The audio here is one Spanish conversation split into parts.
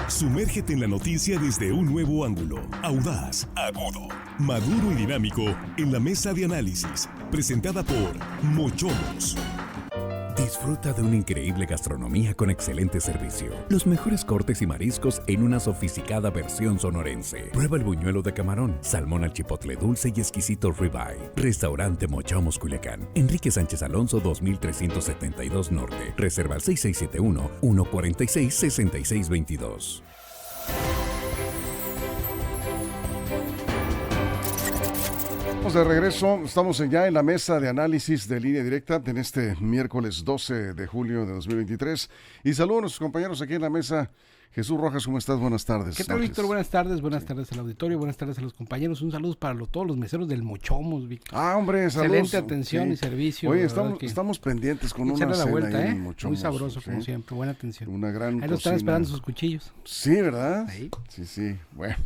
Sumérgete en la noticia desde un nuevo ángulo, audaz, agudo, maduro y dinámico en la mesa de análisis, presentada por Mochomos. Disfruta de una increíble gastronomía con excelente servicio. Los mejores cortes y mariscos en una sofisticada versión sonorense. Prueba el buñuelo de camarón, salmón al chipotle dulce y exquisito ribeye. Restaurante Mochomos Culiacán. Enrique Sánchez Alonso 2372 Norte. Reserva al 6671-146-6622. De regreso, estamos ya en la mesa de análisis de Línea Directa en este miércoles 12 de julio de 2023 y saludo a nuestros compañeros aquí en la mesa. Jesús Rojas, ¿cómo estás? Buenas tardes. ¿Qué tal, Víctor? Buenas tardes al auditorio, buenas tardes a los compañeros, un saludo para todos los meseros del Mochomos, Víctor. Hombre, saludos. Excelente atención y servicio. Oye, estamos pendientes con una la cena vuelta, ahí en Mochomos. Muy sabroso, como siempre, buena atención. Una gran ahí lo están esperando sus cuchillos. Sí, ¿verdad? Ahí. Sí, bueno,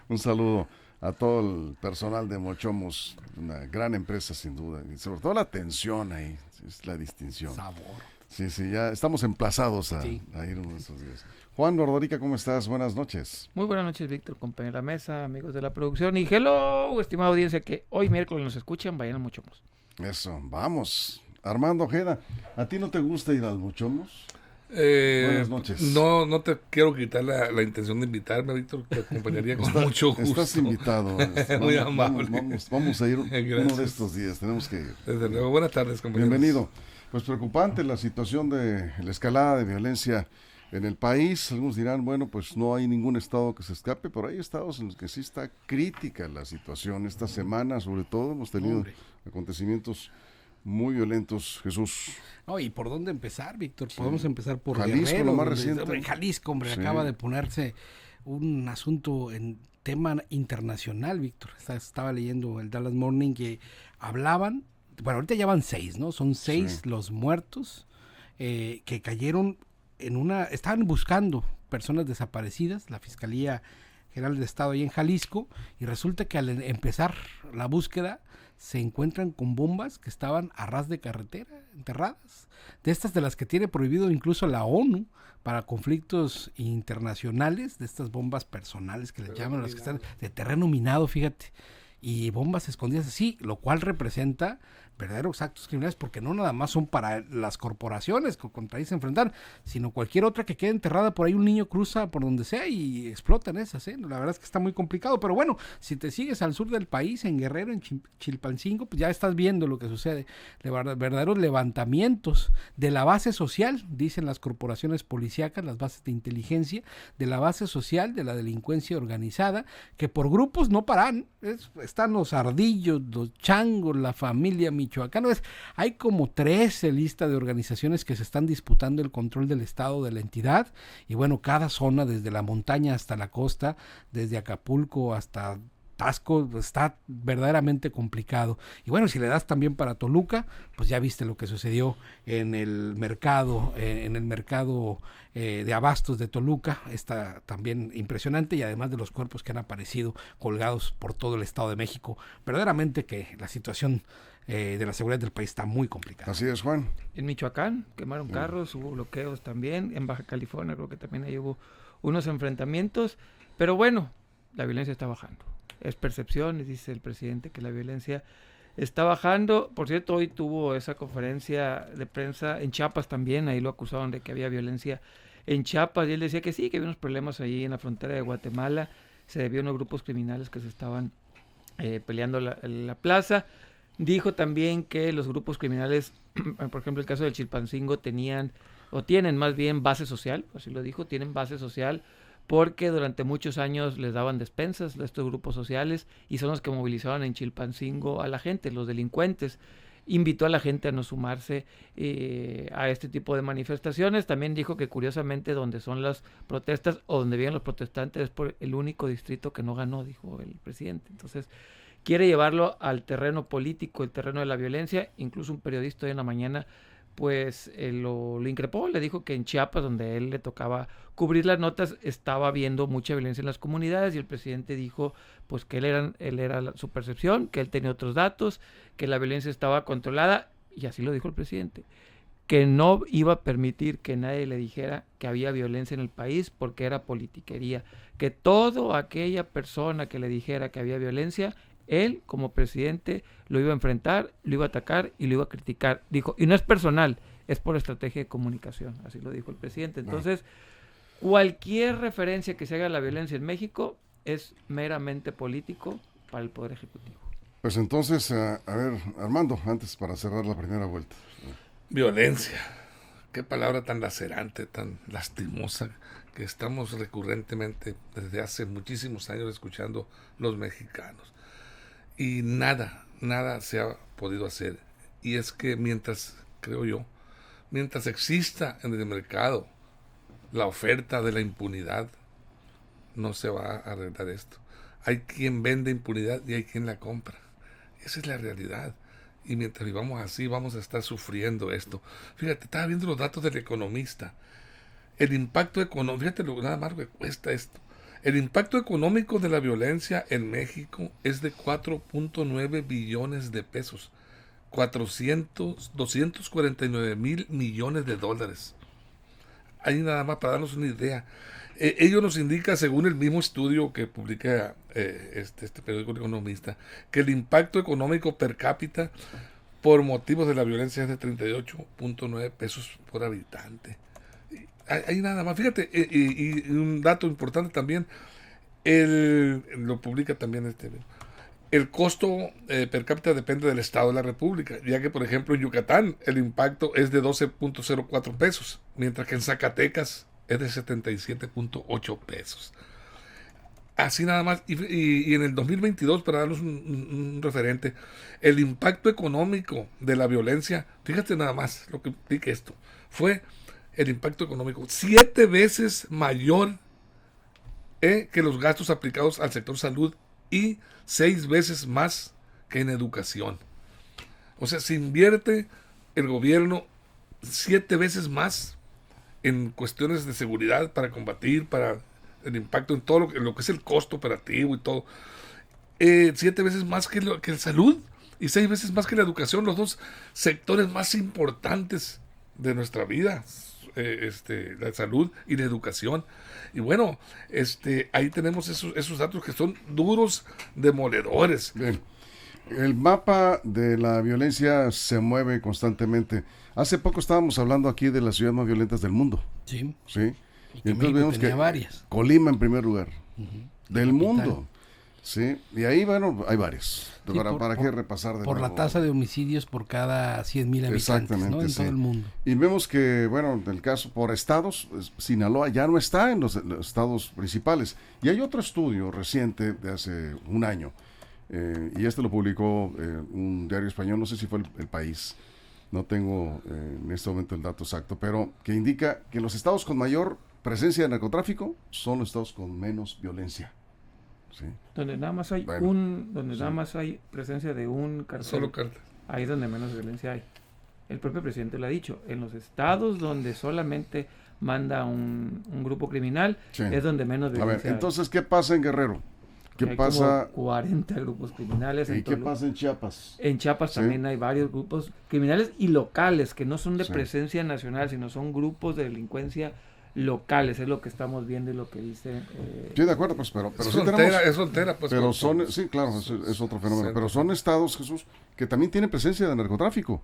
un saludo a todo el personal de Mochomos, una gran empresa sin duda, y sobre todo la atención ahí, es la distinción. Sabor. Sí, ya estamos emplazados a ir uno de estos días. Juan Ordorica, ¿cómo estás? Buenas noches. Muy buenas noches, Víctor, compañero de la mesa, amigos de la producción, y hello, estimada audiencia que hoy miércoles nos escuchan, vayan a Mochomos. Eso, vamos. Armando Ojeda, ¿a ti no te gusta ir al Mochomos? Buenas noches. No te quiero quitar la intención de invitarme, Víctor, te acompañaría con mucho gusto. Estás invitado. Muy amable. Vamos a ir uno de estos días, tenemos que ir. Desde luego, buenas tardes, compañeros. Bienvenido. Pues preocupante la situación de la escalada de violencia en el país. Algunos dirán, bueno, pues no hay ningún estado que se escape, pero hay estados en los que sí está crítica la situación. Esta semana, sobre todo, hemos tenido acontecimientos muy violentos, Jesús. ¿Y por dónde empezar, Víctor? Podemos empezar por Jalisco, Guerrero, lo más reciente. Jalisco, acaba de ponerse un asunto en tema internacional, Víctor. Estaba leyendo el Dallas Morning que hablaban, bueno, ahorita ya van 6, ¿no? Son 6 los muertos que cayeron estaban buscando personas desaparecidas, la Fiscalía General del Estado ahí en Jalisco, y resulta que al empezar la búsqueda se encuentran con bombas que estaban a ras de carretera, enterradas, de estas de las que tiene prohibido incluso la ONU para conflictos internacionales, de estas bombas personales que les llaman, las que están de terreno minado, fíjate, y bombas escondidas así, lo cual representa verdaderos actos criminales, porque no nada más son para las corporaciones que contra ahí se enfrentan, sino cualquier otra que quede enterrada por ahí, un niño cruza por donde sea y explotan esas, La verdad es que está muy complicado, pero bueno, si te sigues al sur del país, en Guerrero, en Chilpancingo, pues ya estás viendo lo que sucede, verdaderos levantamientos de la base social, dicen las corporaciones policíacas, las bases de inteligencia, de la base social de la delincuencia organizada, que por grupos no paran, están los ardillos, los changos, la familia michoacana, hay como 13 listas de organizaciones que se están disputando el control del estado de la entidad, y bueno, cada zona, desde la montaña hasta la costa, desde Acapulco hasta Tasco, está verdaderamente complicado. Y bueno, si le das también para Toluca, pues ya viste lo que sucedió en el mercado, de abastos de Toluca, está también impresionante, y además de los cuerpos que han aparecido colgados por todo el Estado de México, verdaderamente que la situación de la seguridad del país está muy complicada. Así es, Juan. En Michoacán quemaron carros, hubo bloqueos también, en Baja California creo que también ahí hubo unos enfrentamientos, pero bueno, la violencia está bajando. Es percepción, dice el presidente, que la violencia está bajando. Por cierto, hoy tuvo esa conferencia de prensa en Chiapas también, ahí lo acusaron de que había violencia en Chiapas, y él decía que sí, que había unos problemas ahí en la frontera de Guatemala, se debió a unos grupos criminales que se estaban peleando la plaza. Dijo también que los grupos criminales, por ejemplo el caso del Chilpancingo, tienen más bien base social, así lo dijo, tienen base social, porque durante muchos años les daban despensas a estos grupos sociales y son los que movilizaban en Chilpancingo a la gente, los delincuentes. Invitó a la gente a no sumarse a este tipo de manifestaciones. También dijo que curiosamente donde son las protestas o donde viven los protestantes es por el único distrito que no ganó, dijo el presidente. Entonces quiere llevarlo al terreno político, el terreno de la violencia. Incluso un periodista hoy en la mañana pues lo increpó, le dijo que en Chiapas, donde él le tocaba cubrir las notas, estaba habiendo mucha violencia en las comunidades, y el presidente dijo pues que él era su percepción, que él tenía otros datos, que la violencia estaba controlada, y así lo dijo el presidente, que no iba a permitir que nadie le dijera que había violencia en el país porque era politiquería, que toda aquella persona que le dijera que había violencia, él como presidente lo iba a enfrentar, lo iba a atacar y lo iba a criticar. Dijo, y no es personal, es por estrategia de comunicación, así lo dijo el presidente. Entonces, cualquier referencia que se haga a la violencia en México es meramente político para el Poder Ejecutivo. Pues entonces, a ver, Armando, antes para cerrar la primera vuelta. Violencia. Qué palabra tan lacerante, tan lastimosa, que estamos recurrentemente desde hace muchísimos años escuchando los mexicanos. Y nada se ha podido hacer. Y es que mientras, creo yo, mientras exista en el mercado la oferta de la impunidad, no se va a arreglar esto. Hay quien vende impunidad y hay quien la compra. Esa es la realidad. Y mientras vivamos así, vamos a estar sufriendo esto. Fíjate, estaba viendo los datos del Economista. El impacto económico, fíjate nada más que cuesta esto. El impacto económico de la violencia en México es de 4.9 billones de pesos. 249 mil millones de dólares. Ahí nada más para darnos una idea. Ello nos indica, según el mismo estudio que publica este periódico Economista, que el impacto económico per cápita por motivos de la violencia es de 38.9 pesos por habitante. Ahí nada más. Fíjate, y un dato importante también, lo publica también el costo per cápita depende del estado de la república, ya que por ejemplo en Yucatán el impacto es de 12.04 pesos, mientras que en Zacatecas es de 77.8 pesos. Así nada más. Y en el 2022, para darnos un referente, el impacto económico de la violencia, fíjate nada más lo que implica esto, fue el impacto económico 7 veces mayor que los gastos aplicados al sector salud y 6 veces más que en educación. O sea, se invierte el gobierno 7 veces más en cuestiones de seguridad para combatir, para el impacto en todo lo que es el costo operativo y todo. 7 veces más que el salud y 6 veces más que la educación, los dos sectores más importantes de nuestra vida, la salud y la educación. Y bueno, ahí tenemos esos datos que son duros, demoledores. Bien. El mapa de la violencia se mueve constantemente. Hace poco estábamos hablando aquí de las ciudades más violentas del mundo. Sí. Sí. Y entonces vemos que varias. Colima en primer lugar. Del Capital. mundo. Sí. Y ahí, bueno, hay varias. Sí, ¿Para qué repasar de por nuevo? La tasa de homicidios por cada 100,000 habitantes, ¿no? En sí. todo el mundo. Y vemos que, bueno, en el caso por estados, Sinaloa ya no está en los estados principales. Y hay otro estudio reciente de hace un año, y lo publicó un diario español, no sé si fue el País, no tengo en este momento el dato exacto, pero que indica que los estados con mayor presencia de narcotráfico son los estados con menos violencia. Sí. Donde nada más hay nada más hay presencia de un cartel. Solo cartel. Ahí es donde menos violencia hay. El propio presidente lo ha dicho. En los estados donde solamente manda un grupo criminal, sí, es donde menos violencia hay. A ver, entonces, ¿qué pasa en Guerrero? ¿Qué pasa? Como 40 grupos criminales. ¿Y qué pasa en Chiapas? En Chiapas también hay varios grupos criminales y locales que no son de presencia nacional, sino son grupos de delincuencia locales, es lo que estamos viendo y lo que dice. Sí, de acuerdo, pues, pero es sí frontera, tenemos, es frontera, pues. Pero sí, claro, es otro fenómeno. Pero son estados, Jesús, que también tienen presencia de narcotráfico.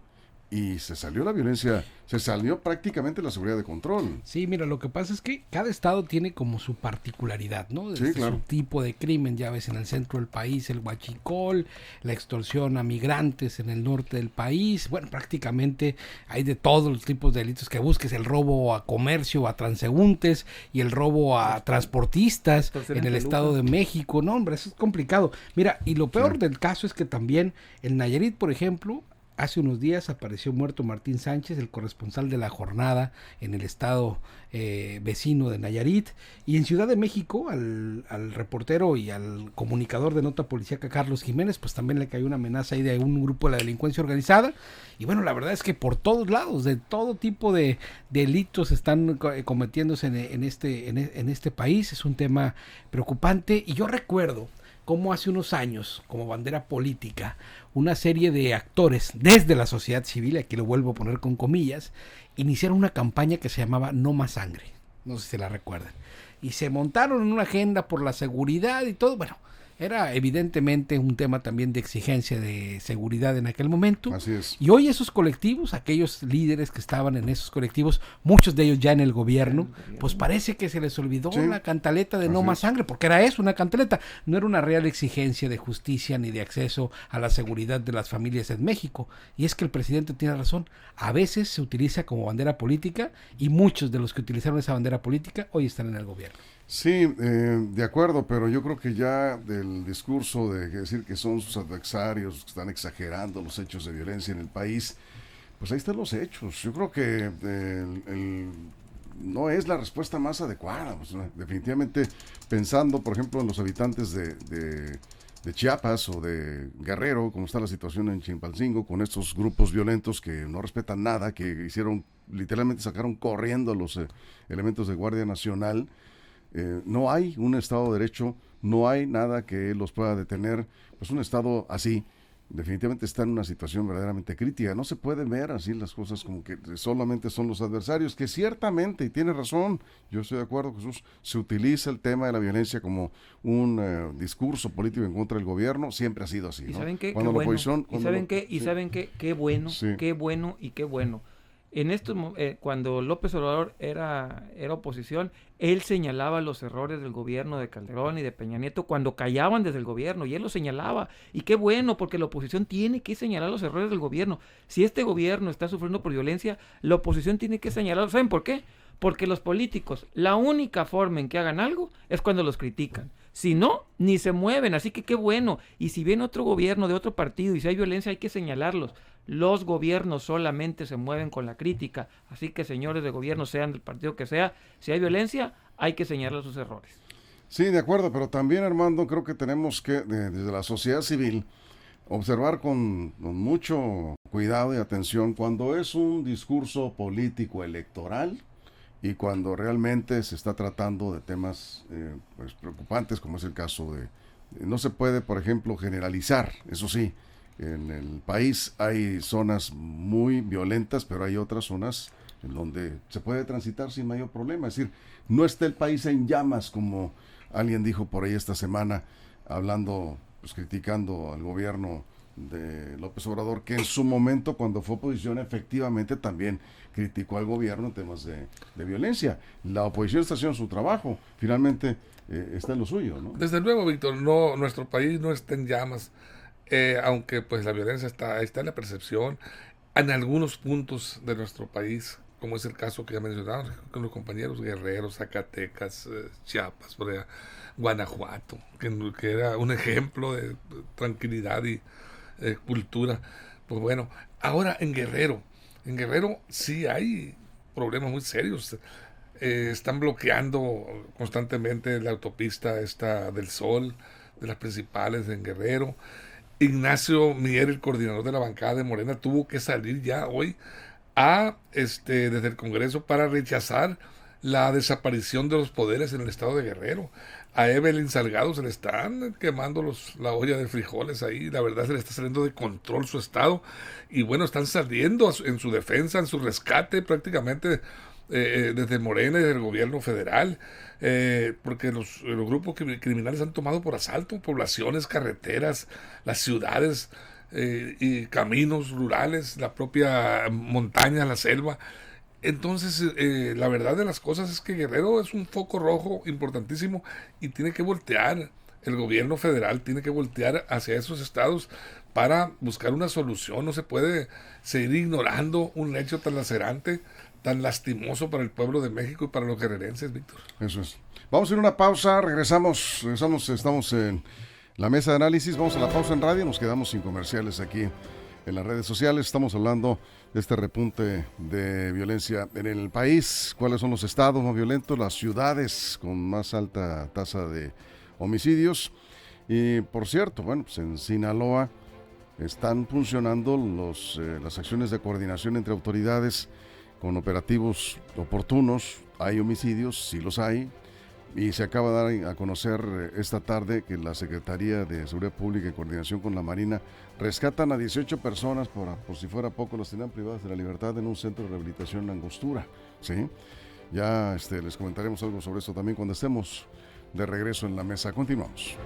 Y se salió la violencia, se salió prácticamente la seguridad de control. Sí, mira, lo que pasa es que cada estado tiene como su particularidad, ¿no? Sí, claro. Su tipo de crimen, ya ves, en el centro del país el huachicol, la extorsión a migrantes en el norte del país. Bueno, prácticamente hay de todos los tipos de delitos que busques, el robo a comercio, a transeúntes y el robo a transportistas en el Estado de México. No, hombre, eso es complicado. Mira, y lo peor del caso es que también en Nayarit, por ejemplo, hace unos días apareció muerto Martín Sánchez, el corresponsal de La Jornada en el estado vecino de Nayarit. Y en Ciudad de México, al reportero y al comunicador de nota policíaca Carlos Jiménez, pues también le cayó una amenaza ahí de un grupo de la delincuencia organizada. Y bueno, la verdad es que por todos lados, de todo tipo de delitos están cometiéndose en este país. Es un tema preocupante. Y yo recuerdo cómo hace unos años, como bandera política, una serie de actores desde la sociedad civil, aquí lo vuelvo a poner con comillas, iniciaron una campaña que se llamaba No Más Sangre. No sé si se la recuerdan. Y se montaron en una agenda por la seguridad y todo. Bueno, era evidentemente un tema también de exigencia de seguridad en aquel momento. Así es. Y hoy esos colectivos, aquellos líderes que estaban en esos colectivos, muchos de ellos ya en el gobierno, pues parece que se les olvidó Sí. la cantaleta de Así No Más es. Sangre, porque era eso, una cantaleta. No era una real exigencia de justicia ni de acceso a la seguridad de las familias en México. Y es que el presidente tiene razón. A veces se utiliza como bandera política y muchos de los que utilizaron esa bandera política hoy están en el gobierno. Sí, de acuerdo, pero yo creo que ya del discurso de decir que son sus adversarios, que están exagerando los hechos de violencia en el país, pues ahí están los hechos. Yo creo que no es la respuesta más adecuada. Pues, definitivamente, pensando, por ejemplo, en los habitantes de Chiapas o de Guerrero, como está la situación en Chilpancingo, con estos grupos violentos que no respetan nada, que literalmente sacaron corriendo a los elementos de Guardia Nacional. No hay un Estado de Derecho, no hay nada que los pueda detener. Pues un Estado así definitivamente está en una situación verdaderamente crítica. No se pueden ver así las cosas como que solamente son los adversarios, que ciertamente, y tiene razón, yo estoy de acuerdo, Jesús, se utiliza el tema de la violencia como un discurso político en contra del gobierno, siempre ha sido así, ¿Y ¿no? saben qué? Cuando Qué la bueno. oposición... ¿Y saben qué? ¿Y sí. saben qué? Qué bueno, Sí. qué bueno y qué bueno. En estos cuando López Obrador era oposición, él señalaba los errores del gobierno de Calderón y de Peña Nieto cuando callaban desde el gobierno, y él los señalaba. Y qué bueno, porque la oposición tiene que señalar los errores del gobierno. Si este gobierno está sufriendo por violencia, la oposición tiene que señalarlo. ¿Saben por qué? Porque los políticos, la única forma en que hagan algo es cuando los critican. Si no, ni se mueven, así que qué bueno. Y si viene otro gobierno de otro partido y si hay violencia, hay que señalarlos. Los gobiernos solamente se mueven con la crítica, así que señores de gobierno, sean del partido que sea, si hay violencia, hay que señalar sus errores. Sí, de acuerdo, pero también, Armando, creo que tenemos que, desde la sociedad civil, observar con mucho cuidado y atención cuando es un discurso político electoral y cuando realmente se está tratando de temas pues preocupantes, como es el caso no se puede, por ejemplo, generalizar, eso sí. En el país hay zonas muy violentas, pero hay otras zonas en donde se puede transitar sin mayor problema. Es decir, no está el país en llamas, como alguien dijo por ahí esta semana, hablando, pues criticando al gobierno de López Obrador, que en su momento, cuando fue oposición, efectivamente también criticó al gobierno en temas de violencia. La oposición está haciendo su trabajo, finalmente está en lo suyo, ¿no? Desde luego, Víctor, no, nuestro país no está en llamas. Aunque pues la violencia está en la percepción en algunos puntos de nuestro país, como es el caso que ya mencionamos con los compañeros Guerrero, Zacatecas, Chiapas, por allá, Guanajuato, que era un ejemplo de tranquilidad y cultura. Pues bueno, ahora en Guerrero sí hay problemas muy serios. Están bloqueando constantemente la autopista esta del Sol, de las principales en Guerrero. Ignacio Mier, el coordinador de la bancada de Morena, tuvo que salir ya hoy desde el Congreso para rechazar la desaparición de los poderes en el estado de Guerrero. A Evelyn Salgado se le están quemando la olla de frijoles ahí, la verdad se le está saliendo de control su estado, y bueno, están saliendo en su defensa, en su rescate prácticamente desde Morena y del gobierno federal, porque los grupos criminales han tomado por asalto poblaciones, carreteras, las ciudades y caminos rurales, la propia montaña, la selva. Entonces, la verdad de las cosas es que Guerrero es un foco rojo importantísimo y tiene que voltear, el gobierno federal tiene que voltear hacia esos estados para buscar una solución. No se puede seguir ignorando un hecho tan lacerante, tan lastimoso para el pueblo de México y para los guerrerenses, Víctor. Eso es. Vamos a ir a una pausa, regresamos, estamos en la mesa de análisis, vamos a la pausa en radio, nos quedamos sin comerciales aquí en las redes sociales, estamos hablando de este repunte de violencia en el país, cuáles son los estados más violentos, las ciudades con más alta tasa de homicidios, y por cierto, bueno, pues en Sinaloa están funcionando las acciones de coordinación entre autoridades con operativos oportunos. Hay homicidios, sí los hay, Y se acaba de dar a conocer esta tarde que la Secretaría de Seguridad Pública, en coordinación con la Marina, rescatan a 18 personas, por si fuera poco, las tenían privadas de la libertad en un centro de rehabilitación en Angostura. ¿Sí? Ya les comentaremos algo sobre esto también cuando estemos de regreso en la mesa. Continuamos.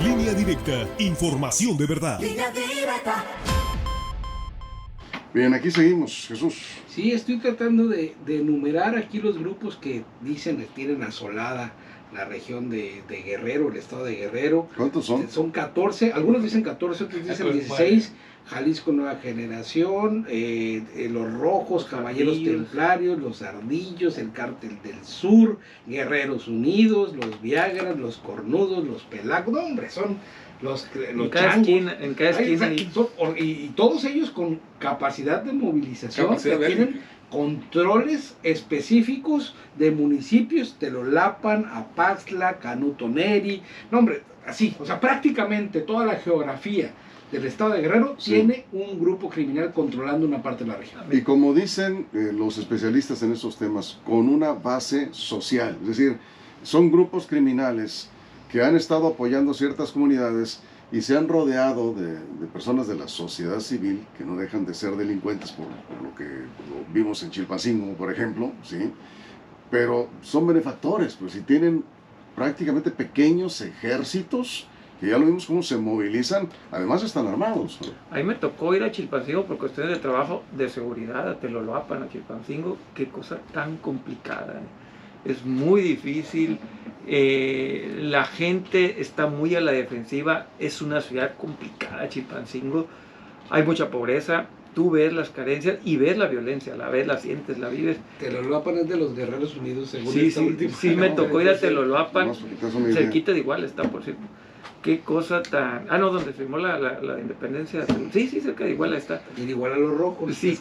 Línea Directa, información de verdad. Línea Directa. Bien, aquí seguimos, Jesús. Sí, estoy tratando de enumerar aquí los grupos que dicen que tienen asolada la región de Guerrero, el estado de Guerrero. ¿Cuántos son? Son 14, algunos dicen 14, otros dicen 16. Jalisco Nueva Generación, los Rojos, Caballeros Templarios, los Ardillos, el Cártel del Sur, Guerreros Unidos, los Viagras, los Cornudos, los Pelacos. No, hombre, son los changos. En cada esquina. Y todos ellos con capacidad de movilización, que tienen controles específicos de municipios, Telolapan, Apaxtla, Canuto Neri. No, hombre, así, o sea, prácticamente toda la geografía del estado de Guerrero tiene un grupo criminal controlando una parte de la región. Y como dicen los especialistas en estos temas, con una base social, es decir, son grupos criminales que han estado apoyando ciertas comunidades y se han rodeado de personas de la sociedad civil que no dejan de ser delincuentes por lo que vimos en Chilpancingo, por ejemplo, ¿sí? Pero son benefactores, pues, y tienen prácticamente pequeños ejércitos que ya lo vimos cómo se movilizan, además están armados, ¿no? A mí me tocó ir a Chilpancingo por cuestiones de trabajo de seguridad, a Teloloapan, a Chilpancingo. Qué cosa tan complicada, es muy difícil, la gente está muy a la defensiva, es una ciudad complicada Chilpancingo, hay mucha pobreza, tú ves las carencias y ves la violencia, la ves, la sientes, la vives. Teloloapan es de los Guerreros Unidos, según sí, me tocó ir a Teloloapan, cerquita de Iguala está, por cierto. Qué cosa tan... Ah, no, donde firmó la independencia. Sí, cerca de Iguala está. Y de Iguala los Rojos. Sí,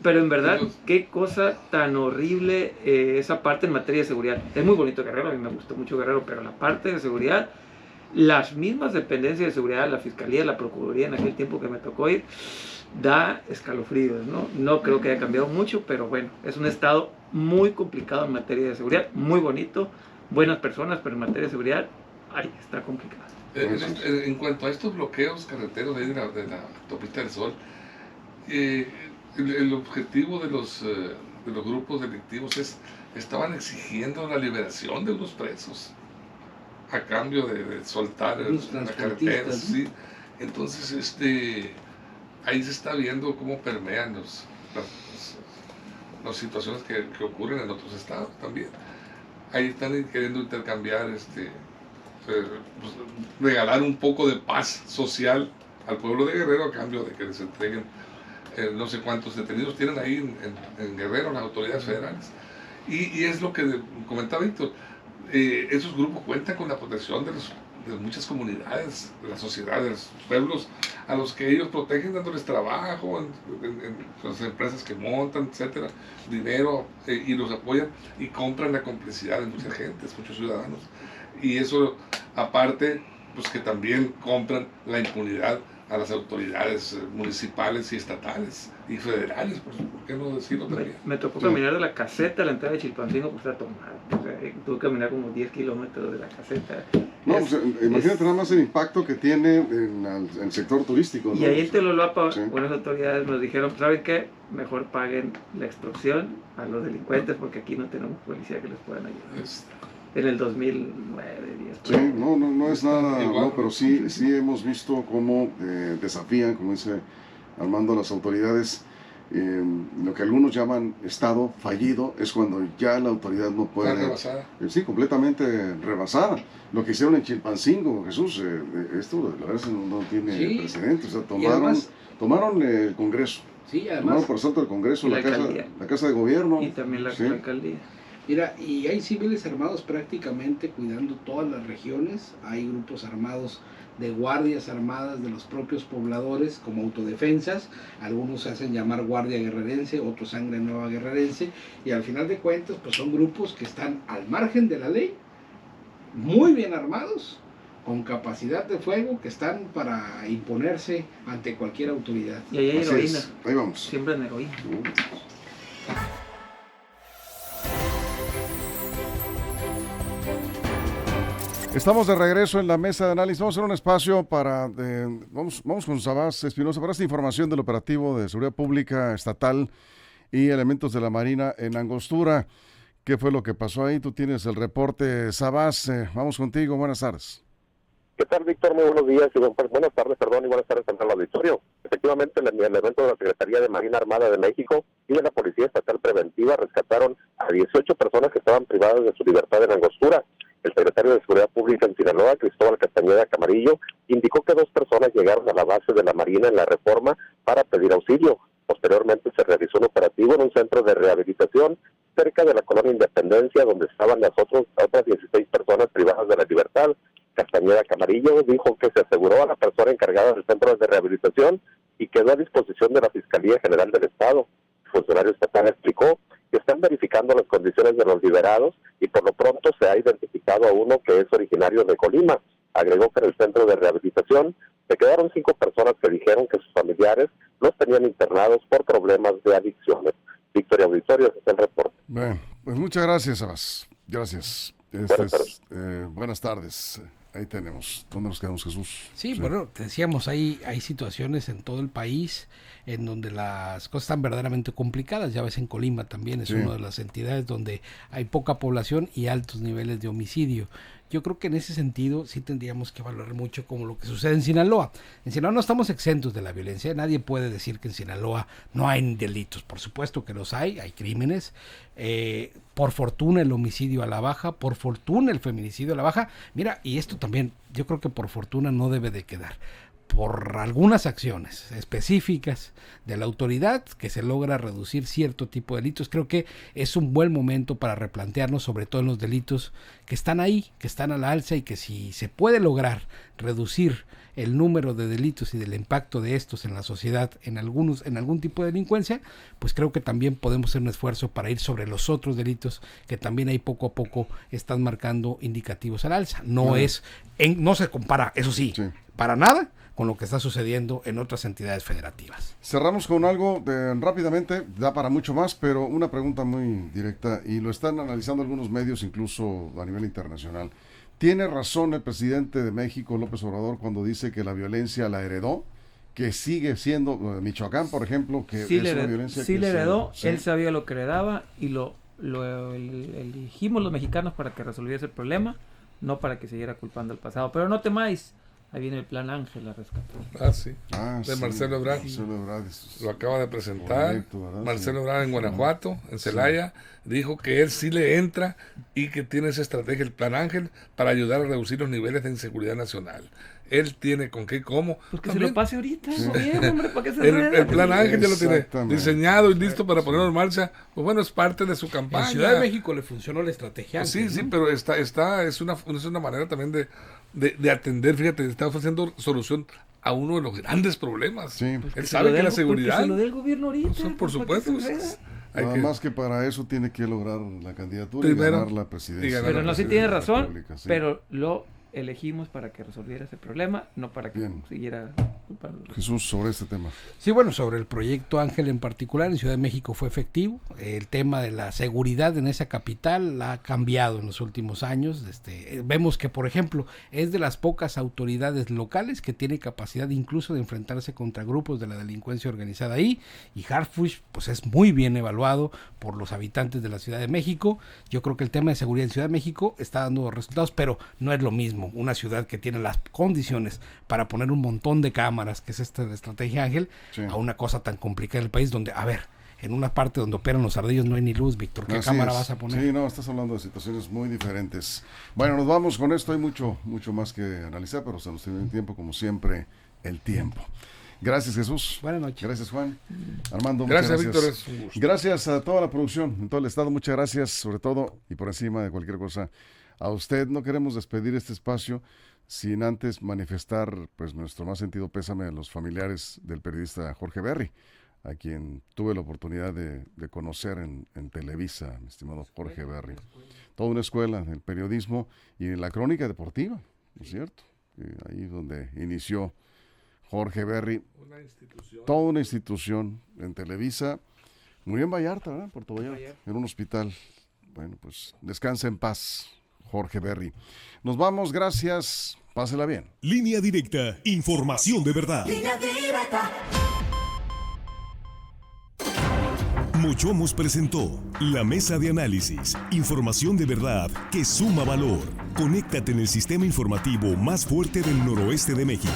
pero en verdad, qué cosa tan horrible esa parte en materia de seguridad. Es muy bonito Guerrero, a mí me gustó mucho Guerrero, pero la parte de seguridad, las mismas dependencias de seguridad, la Fiscalía, la Procuraduría en aquel tiempo que me tocó ir, da escalofríos, ¿no? No creo que haya cambiado mucho, pero bueno, es un estado muy complicado en materia de seguridad, muy bonito, buenas personas, pero en materia de seguridad, ahí está complicado. En cuanto a estos bloqueos carreteros de la autopista del Sol, el objetivo de los grupos delictivos estaban exigiendo la liberación de unos presos a cambio de soltar la carretera, ¿sí? Entonces ahí se está viendo cómo permean las situaciones que ocurren en otros estados también. Ahí están queriendo intercambiar pues, regalar un poco de paz social al pueblo de Guerrero a cambio de que les entreguen no sé cuántos detenidos tienen ahí en Guerrero las autoridades federales. Y es lo que comentaba Víctor, esos grupos cuentan con la protección de muchas comunidades, de la sociedad, de los pueblos a los que ellos protegen dándoles trabajo en las empresas que montan, etcétera, dinero, y los apoyan y compran la complicidad de mucha gente, muchos ciudadanos. Y eso, aparte, pues que también compran la impunidad a las autoridades municipales y estatales y federales, por qué no decirlo también. Me tocó caminar de la caseta a la entrada de Chilpancingo porque está tomada. O sea, tuve que caminar como 10 kilómetros de la caseta. No, imagínate nada más el impacto que tiene en el sector turístico, ¿no? Y ahí en Teloloapan, buenas autoridades nos dijeron, ¿saben qué? Mejor paguen la extorsión a los delincuentes porque aquí no tenemos policía que les puedan ayudar. En el 2009, 10. Sí, no es nada, no, pero sí hemos visto cómo desafían, como dice Armando, las autoridades. Lo que algunos llaman estado fallido es cuando ya la autoridad no puede... Está rebasada. Sí, completamente rebasada. Lo que hicieron en Chilpancingo, Jesús, esto la verdad no tiene precedentes. O sea, tomaron el Congreso. Sí, además. Tomaron por asalto el Congreso, la casa de gobierno. Y también la alcaldía. Mira, y hay civiles armados prácticamente cuidando todas las regiones. Hay grupos armados de guardias armadas de los propios pobladores como autodefensas. Algunos se hacen llamar Guardia Guerrerense, otros Sangre Nueva Guerrerense. Y al final de cuentas, pues son grupos que están al margen de la ley, muy bien armados, con capacidad de fuego, que están para imponerse ante cualquier autoridad. Y ahí hay heroína. Ahí vamos. Siempre en heroína. Estamos de regreso en la mesa de análisis. Vamos a hacer un espacio para... vamos con Sabás Espinosa para esta información del operativo de seguridad pública estatal y elementos de la Marina en Angostura. ¿Qué fue lo que pasó ahí? Tú tienes el reporte, Sabás. Vamos contigo. Buenas tardes. ¿Qué tal, Víctor? Muy buenos días y buenas tardes, y buenas tardes también al auditorio. Efectivamente, en el evento de la Secretaría de Marina Armada de México y de la Policía Estatal Preventiva rescataron a 18 personas que estaban privadas de su libertad en Angostura. El secretario de Seguridad Pública en Sinaloa, Cristóbal Castañeda Camarillo, indicó que 2 personas llegaron a la base de la Marina en la Reforma para pedir auxilio. Posteriormente se realizó un operativo en un centro de rehabilitación cerca de la colonia Independencia, donde estaban las otras 16 personas privadas de la libertad. Castañeda Camarillo dijo que se aseguró a la persona encargada del centro de rehabilitación y quedó a disposición de la Fiscalía General del Estado. El funcionario estatal explicó que están verificando las condiciones de los liberados y por lo pronto se ha identificado a uno que es originario de Colima. Agregó que en el centro de rehabilitación se quedaron 5 personas que dijeron que sus familiares los tenían internados por problemas de adicciones. Victoria Auditorio, ese es el reporte. Bueno, pues muchas gracias, Sabás. Gracias. Buenas tardes. Ahí tenemos. ¿Dónde nos quedamos, Jesús? Sí, bueno, te decíamos, hay situaciones en todo el país en donde las cosas están verdaderamente complicadas. Ya ves, en Colima también es una de las entidades donde hay poca población y altos niveles de homicidio. Yo creo que en ese sentido sí tendríamos que valorar mucho como lo que sucede en Sinaloa. En Sinaloa no estamos exentos de la violencia. Nadie puede decir que en Sinaloa no hay delitos. Por supuesto que los hay crímenes. Por fortuna el homicidio a la baja, por fortuna el feminicidio a la baja. Mira, y esto también yo creo que por fortuna no debe de quedar. Por algunas acciones específicas de la autoridad que se logra reducir cierto tipo de delitos. Creo que es un buen momento para replantearnos, sobre todo en los delitos que están ahí, que están a la alza, y que si se puede lograr reducir el número de delitos y del impacto de estos en la sociedad en algún tipo de delincuencia, pues creo que también podemos hacer un esfuerzo para ir sobre los otros delitos que también ahí poco a poco están marcando indicativos al alza. No se compara, eso sí, para nada con lo que está sucediendo en otras entidades federativas. Cerramos con algo rápidamente, da para mucho más, pero una pregunta muy directa, y lo están analizando algunos medios incluso a nivel internacional. ¿Tiene razón el presidente de México, López Obrador, cuando dice que la violencia la heredó? Que sigue siendo, Michoacán, por ejemplo, que es una violencia que le heredó, él sabía lo que heredaba y lo elegimos los mexicanos para que resolviese el problema, no para que siguiera culpando al pasado. Pero no temáis, ahí viene el Plan Ángel a rescatar. Sí. De Marcelo Ebrard. Lo acaba de presentar. Correcto, Marcelo Ebrard en Guanajuato, en Celaya, dijo que él sí le entra y que tiene esa estrategia, el Plan Ángel, para ayudar a reducir los niveles de inseguridad nacional. Él tiene con qué, cómo. Pues que se lo pase ahorita el gobierno, hombre, ¿para qué se el Plan Ángel ya lo tiene diseñado y listo para ponerlo en marcha. Pues bueno, es parte de su campaña. En Ciudad de México le funcionó la estrategia. Sí, pero es una manera también de atender, fíjate, está ofreciendo solución a uno de los grandes problemas. Sí. Él sabe que la seguridad. Se lo dé el gobierno ahorita. Por supuesto. Nada más que para eso tiene que lograr la candidatura primero, y ganar la presidencia. Pero no, sí tiene razón, pero lo elegimos para que resolviera ese problema, no para que siguiera culpando. Jesús, sobre este tema. Sí, bueno, sobre el proyecto Ángel en particular, en Ciudad de México fue efectivo. El tema de la seguridad en esa capital ha cambiado en los últimos años. Vemos que, por ejemplo, es de las pocas autoridades locales que tiene capacidad incluso de enfrentarse contra grupos de la delincuencia organizada ahí, y Harfuch pues es muy bien evaluado por los habitantes de la Ciudad de México. Yo creo que el tema de seguridad en Ciudad de México está dando resultados, pero no es lo mismo una ciudad que tiene las condiciones para poner un montón de cámaras, que es esta estrategia Ángel, a una cosa tan complicada en el país donde, en una parte donde operan los ardillos no hay ni luz, Víctor. ¿Qué cámara vas a poner? Sí, no, estás hablando de situaciones muy diferentes. Bueno, nos vamos con esto. Hay mucho más que analizar, pero se nos tiene el tiempo, como siempre, el tiempo. Gracias, Jesús. Buenas noches. Gracias, Juan. Armando, gracias, muchas gracias. Víctor. Es un gusto. Gracias a toda la producción en todo el estado. Muchas gracias, sobre todo y por encima de cualquier cosa, a usted. No queremos despedir este espacio sin antes manifestar pues nuestro más sentido pésame a los familiares del periodista Jorge Berry, a quien tuve la oportunidad de conocer en Televisa, mi estimado Jorge Berry. Toda una escuela del periodismo y en la crónica deportiva, ¿no es cierto? Ahí donde inició Jorge Berry, toda una institución en Televisa. Murió en Vallarta, ¿verdad? Puerto Vallarta, en un hospital. Bueno, pues descansa en paz, Jorge Berry. Nos vamos, gracias, pásela bien. Línea Directa, información de verdad. Línea Directa. Mochomos presentó la mesa de análisis, información de verdad que suma valor. Conéctate en el sistema informativo más fuerte del noroeste de México.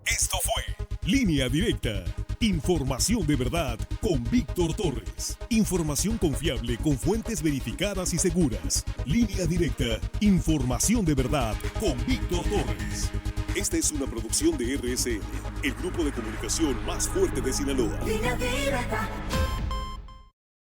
Esto fue Línea Directa, información de verdad con Víctor Torres. Información confiable con fuentes verificadas y seguras. Línea Directa, información de verdad con Víctor Torres. Esta es una producción de RSN, el grupo de comunicación más fuerte de Sinaloa. Línea Directa.